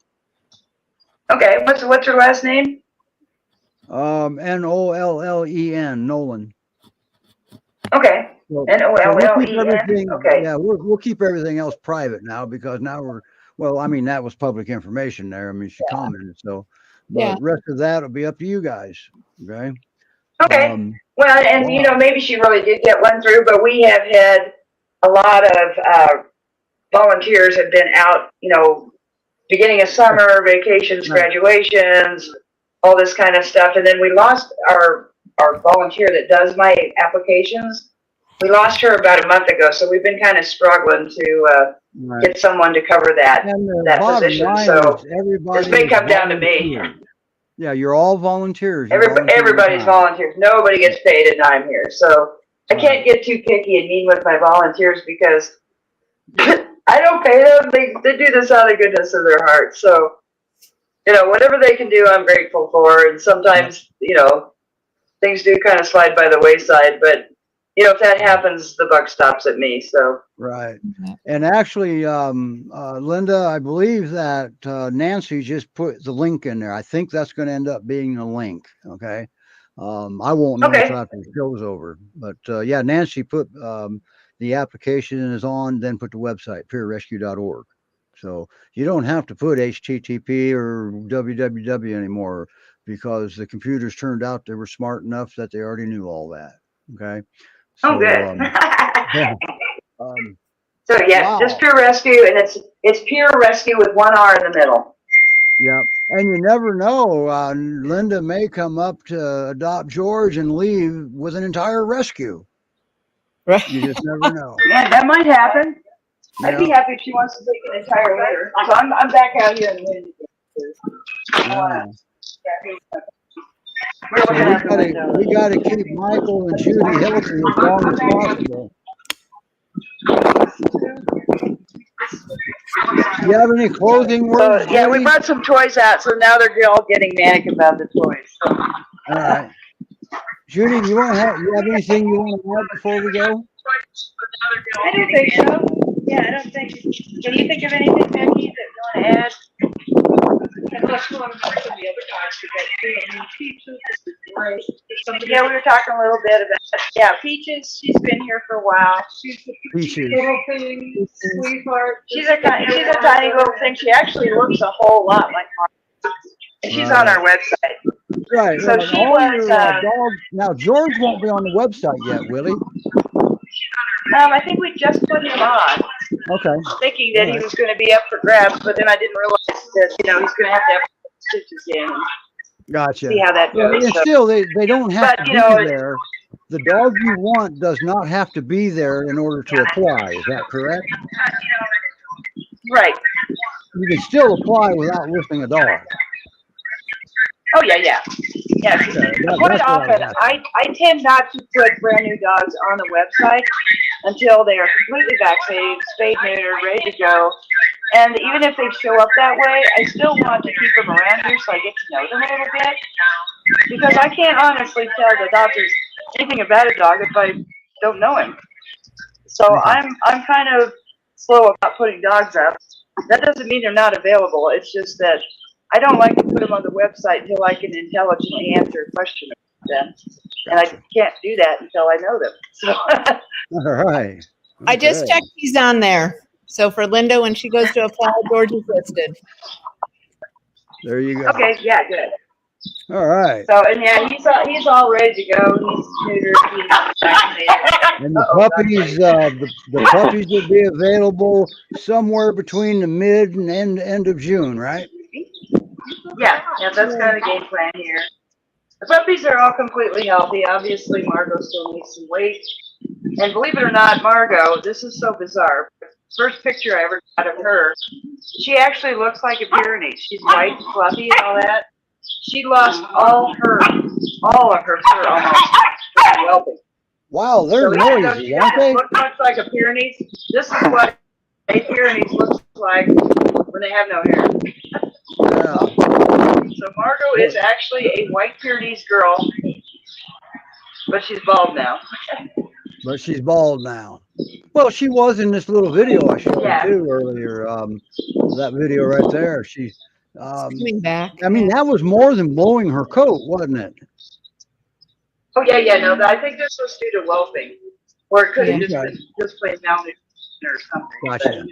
Okay. What's her last name? Nollen, Nolan. Okay. So, Nollen. Okay. Yeah, we'll keep everything else private now because now that was public information there. I mean, she commented. So, but the rest of that will be up to you guys. Okay. Okay. Well, and maybe she really did get one through, but we have had a lot of volunteers have been out, beginning of summer, vacations, graduations, all this kind of stuff. And then we lost our volunteer that does my applications. We lost her about a month ago, so we've been kind of struggling to get someone to cover that position. So this may come down to me. Yeah, you're all volunteers. Everybody's volunteers. Nobody gets paid and I'm here. So I can't get too picky and mean with my volunteers because I don't pay them. They do this out of the goodness of their hearts. So, whatever they can do, I'm grateful for. And sometimes, things do kind of slide by the wayside. But, if that happens, the buck stops at me. So right. And actually, Linda, I believe that Nancy just put the link in there. I think that's going to end up being the link. Okay. I won't know until after the show's over. But Nancy put the application is on, then put the website PyRescue.org. So you don't have to put HTTP or www anymore because the computers turned out they were smart enough that they already knew all that. Okay. So, good. Wow. Just PyRescue, and it's PyRescue with one R in the middle. Yeah, and you never know. Linda may come up to adopt George and leave with an entire rescue. Right. You just never know. Yeah, that might happen. I'd be happy if she wants to take an entire litter. So I'm back out here in the wind. We got to keep Michael and Judy healthy as long as possible. Do you have any closing words? We brought some toys out, so now they're all getting manic about the toys. So. All right. Judy, do you have anything you want to add before we go? I don't think so. Yeah, I don't think. Can you think of anything, Becky, that you want to add? Yeah, we were talking a little bit about, yeah, Peaches, she's been here for a while. She's a Peaches. little thing, sweetheart. She's a tiny little thing. She actually looks a whole lot like Margo. And she's on our website. Right. So right. she All was, your dogs. Now, George won't be on the website yet, will he? I think we just put him on, Okay. thinking that he was going to be up for grabs, but then I didn't realize that, he's going to have stitches in and Gotcha. see how that Well, goes. and So, still, they don't have but, to be there. The dog you want does not have to be there in order to apply. Is that correct? right. You can still apply without listing a dog. Oh, yeah. Yeah, quite often, I tend not to put brand new dogs on the website until they are completely vaccinated, spayed, neutered, ready to go. And even if they show up that way, I still want to keep them around here so I get to know them a little bit. Because I can't honestly tell the doctors anything about a dog if I don't know him. So I'm kind of slow about putting dogs up. That doesn't mean they're not available. It's just that I don't like to put them on the website until I can intelligently answer a question about them. And I can't do that until I know them. So All right. I just checked he's on there. So for Linda, when she goes to apply, George is listed. There you go. okay, yeah, good. All right. So and yeah, he's all ready to go. He's neutered. He's vaccinated. And the puppies, the puppies will be available somewhere between the mid and end of June, right? Yeah, that's kind of the game plan here. The puppies are all completely healthy. Obviously, Margo still needs some weight. And believe it or not, Margo, this is so bizarre. First picture I ever got of her, she actually looks like a Pyrenees. She's white and fluffy and all that. She lost all of her fur almost. Whelping. Wow, they're noisy, aren't they? Look much like a Pyrenees. This is what a Pyrenees looks like when they have no hair. Yeah. So Margo is actually a white Pyrenees girl, but she's bald now. But she's bald now. Well, she was in this little video I showed you too earlier. That video right there. She's Coming back. I mean, that was more than blowing her coat, wasn't it? Oh yeah, no, I think this was due to whelping, or it could have just been just plain malnutrition or something. Gotcha.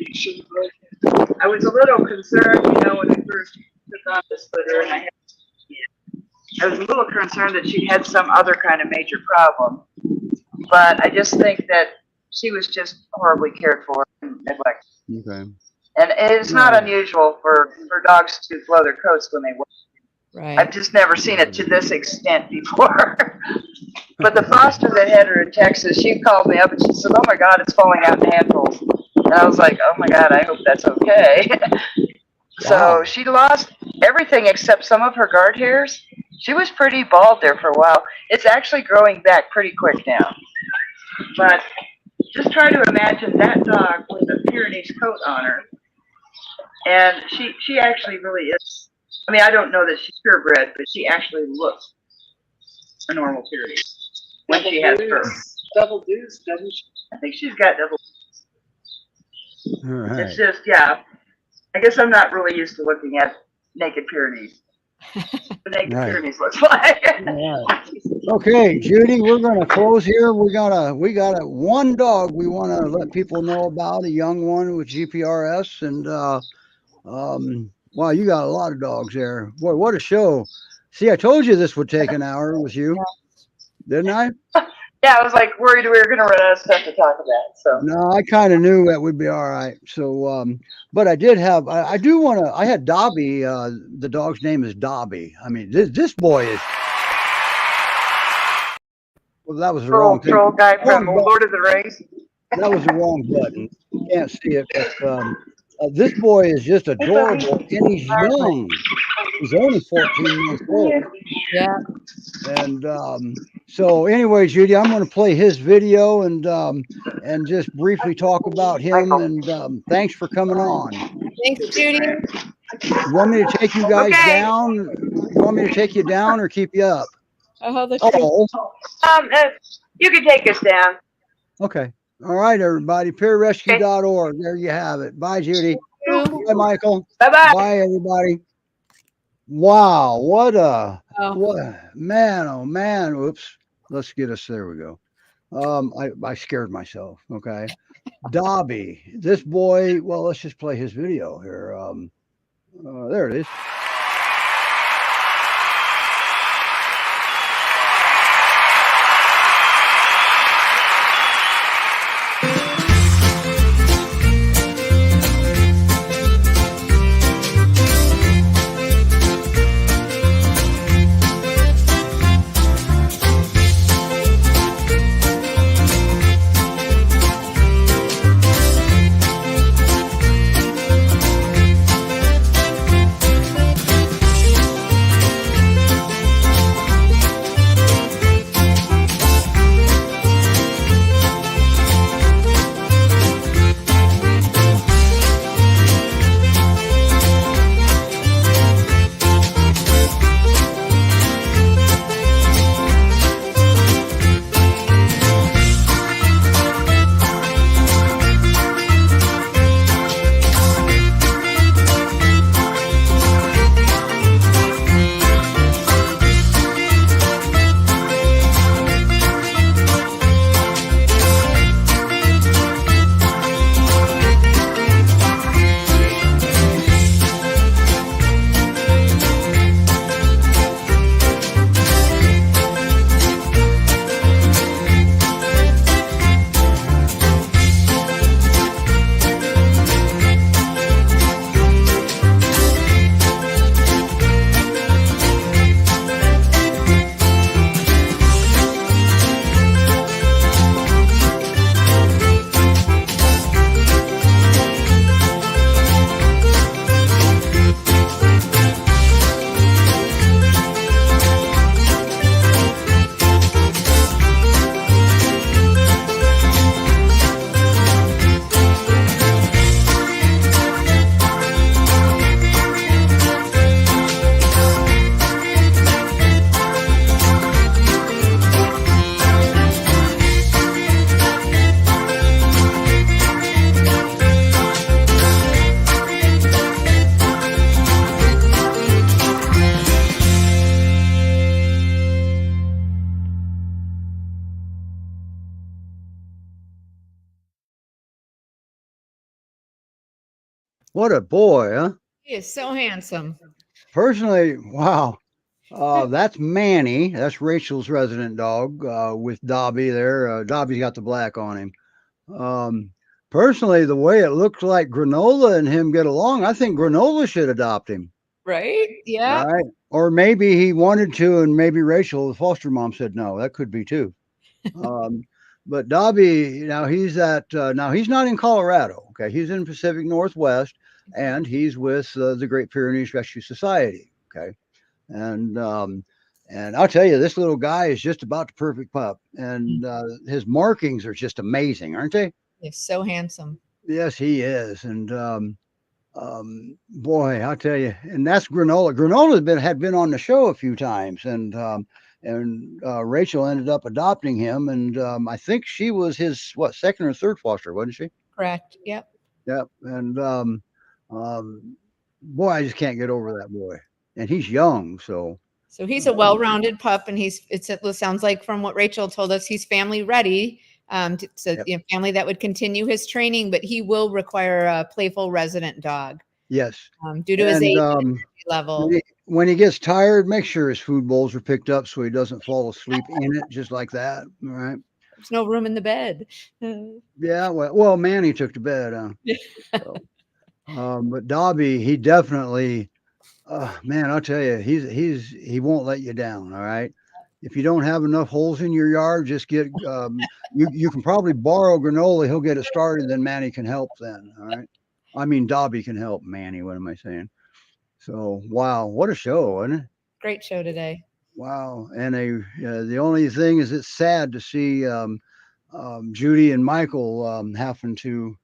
I was a little concerned, when I first took on this litter, and I was a little concerned that she had some other kind of major problem. But I just think that she was just horribly cared for and neglected. Okay. And it's not unusual for dogs to blow their coats when they work. Right. I've just never seen it to this extent before. But the foster that had her in Texas, she called me up and she said, "Oh my God, it's falling out in handfuls." And I was like, "Oh my God, I hope that's okay." So she lost everything except some of her guard hairs. She was pretty bald there for a while. It's actually growing back pretty quick now. But just try to imagine that dog with a Pyrenees coat on her. And she actually really is. I mean, I don't know that she's purebred, but she actually looks a normal Pyrenees when she has fur. Double deuce, doesn't she? I think she's got double. All right. It's just, I guess I'm not really used to looking at naked Pyrenees. The naked Pyrenees looks like. All right. Okay, Judy, we're going to close here. We got one dog we want to let people know about, a young one with GPRS, and wow, you got a lot of dogs there. Boy, what a show! See, I told you this would take an hour with you, didn't I? Yeah, I was like worried we were going to run out of stuff to talk about. So no, I kind of knew that would be all right. So, but I did have, I do want to. I had Dobby. The dog's name is Dobby. I mean, this boy is. Well, that was the wrong thing. Troll guy from Lord of the Rings. That was the wrong button. You can't see it, but this boy is just adorable, and he's young. He's only 14 months old. Yeah. And so anyway, Judy, I'm going to play his video and just briefly talk about him. And thanks for coming on. Thanks, Judy. You want me to take you guys down? You want me to take you down or keep you up? You can take us down. Okay. All right, everybody. PyRescue.org. There you have it. Bye, Judy. Bye, Michael. Bye-bye. Bye, everybody. Wow, what a Oh, man, oh man. Oops. Let's get us there we go. I scared myself. Okay. Dobby, this boy, well, let's just play his video here. There it is. What a boy, huh? he is so handsome. Personally, wow. That's Manny. That's Rachel's resident dog with Dobby there. Dobby's got the black on him. Um, Personally, the way it looks like Granola and him get along, I think Granola should adopt him. Right? Yeah. Right? Or maybe he wanted to, and maybe Rachel, the foster mom, said no. That could be too. Um, but Dobby, now he's not in Colorado. Okay, he's in Pacific Northwest, and he's with the Great Pyrenees Rescue Society. Okay, and um, and I'll tell you, this little guy is just about the perfect pup, and his markings are just amazing, aren't they? He's so handsome. Yes, he is, and boy, I'll tell you, and that's Granola. Had been on the show a few times, and Rachel ended up adopting him, and I think she was his second or third foster, wasn't she? Correct. Yep. Yep. And boy, I just can't get over that boy, and he's young, so So he's a well-rounded pup, and it sounds like from what Rachel told us, he's family ready. It's a yep. family that would continue his training, but he will require a playful resident dog Yes. due to his age and And energy level. when he gets tired, make sure his food bowls are picked up so he doesn't fall asleep in it, just like that. All right. There's no room in the bed. Yeah. Well, Manny took to bed. So, but Dobby, he definitely, man, I'll tell you, he won't let you down. All right. If you don't have enough holes in your yard, just get you can probably borrow Granola. He'll get it started, then Manny can help. Then, all right. I mean, Dobby can help Manny. What am I saying? So, wow, what a show, wasn't it? Great show today. Wow, and the only thing is, it's sad to see Judy and Michael having to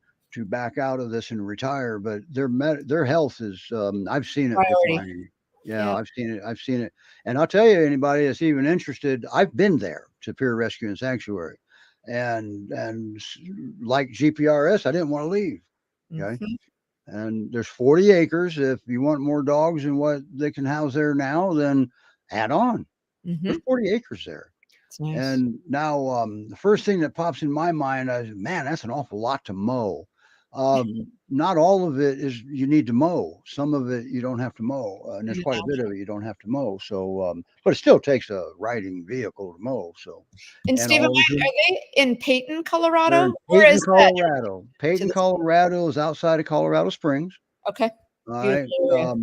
back out of this and retire, but their health is I've seen it Priority. declining. Yeah, Yeah. I've seen it, and I'll tell you, anybody that's even interested, I've been there to Peer Rescue and Sanctuary, and like GPRS, I didn't want to leave. Okay. Mhm. And there's 40 acres. If you want more dogs than what they can house there now, then add on. There's 40 acres there. It's nice. And now the first thing that pops in my mind is, man, that's an awful lot to mow. Not all of it is you need to mow. Some of it you don't have to mow, and there's quite a bit of it you don't have to mow. So, but it still takes a riding vehicle to mow. So, And Stephen, all are they in Peyton, they're Colorado? in Where Peyton, is that? Colorado. Peyton, Colorado is outside of Colorado Springs. Okay. All right. Beautiful area.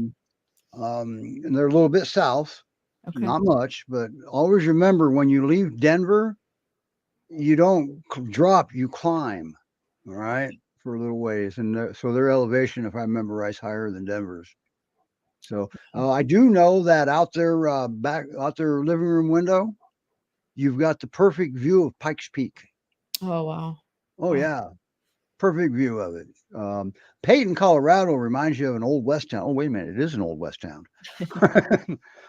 And they're a little bit south, Okay. not much, but always remember when you leave Denver, you don't drop, you climb. All right. For a little ways, and so their elevation, if I remember right, is higher than Denver's. So I do know that out there, back out their living room window, you've got the perfect view of Pikes Peak. Oh, wow. Oh Wow. yeah, perfect view of it. Peyton, Colorado reminds you of an old west town. Oh wait a minute, it is an old west town.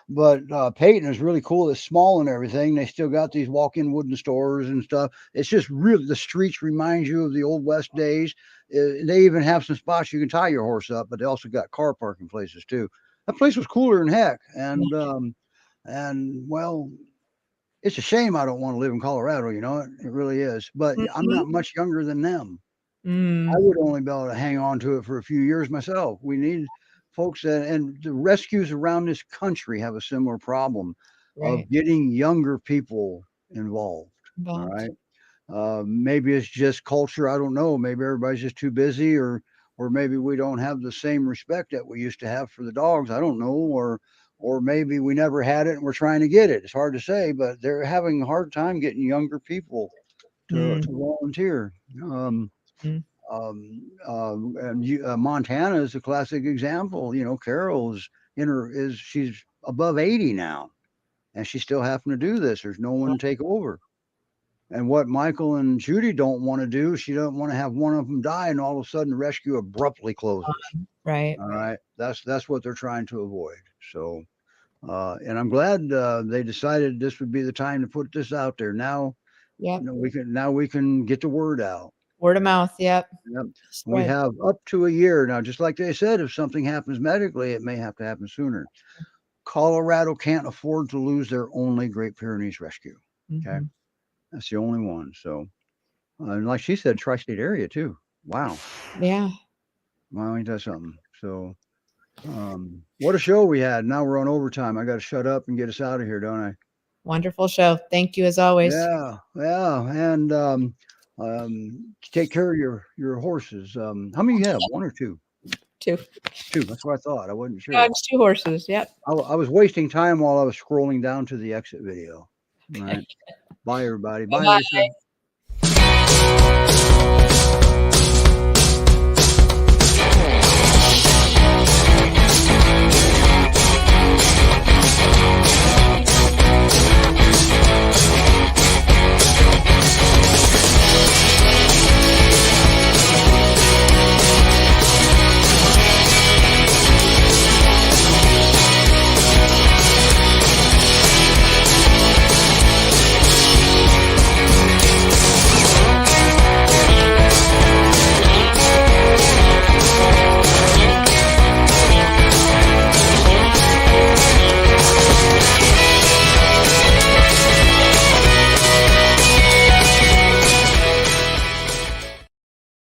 But Peyton is really cool. It's small and everything. They still got these walk-in wooden stores and stuff. It's just really, the streets remind you of the old west days. They even have some spots you can tie your horse up, but they also got car parking places too. That place was cooler than heck. And well, it's a shame I don't want to live in Colorado. You know, it really is. But I'm not much younger than them. I would only be able to hang on to it for a few years myself. We need folks and the rescues around this country have a similar problem of getting younger people involved. All right. Maybe it's just culture. I don't know. Maybe everybody's just too busy, or maybe we don't have the same respect that we used to have for the dogs. I don't know. Or maybe we never had it and we're trying to get it. It's hard to say, but they're having a hard time getting younger people to volunteer. Montana is a classic example. You know, Carol she's above 80 now, and she's still having to do this. There's no one to take over. And what Michael and Judy don't want to do, she doesn't want to have one of them die, and all of a sudden the rescue abruptly closes. Right. All right. That's what they're trying to avoid. So, and I'm glad they decided this would be the time to put this out there. Now, yeah, we can get the word out. Word of mouth. Yep. We have up to a year now. Just like they said, if something happens medically, it may have to happen sooner. Colorado can't afford to lose their only Great Pyrenees rescue. Okay, that's the only one. So, and like she said, tri-state area too. Wow. Yeah. Wow, ain't that something? So, what a show we had. Now we're on overtime. I got to shut up and get us out of here, don't I? Wonderful show. Thank you as always. Yeah, and take care of your horses. How many you have? One or two? Two. That's what I thought. I wasn't sure. Dogs, 2 horses. Yep. I was wasting time while I was scrolling down to the exit video. All right. Bye, everybody. Bye. Lisa.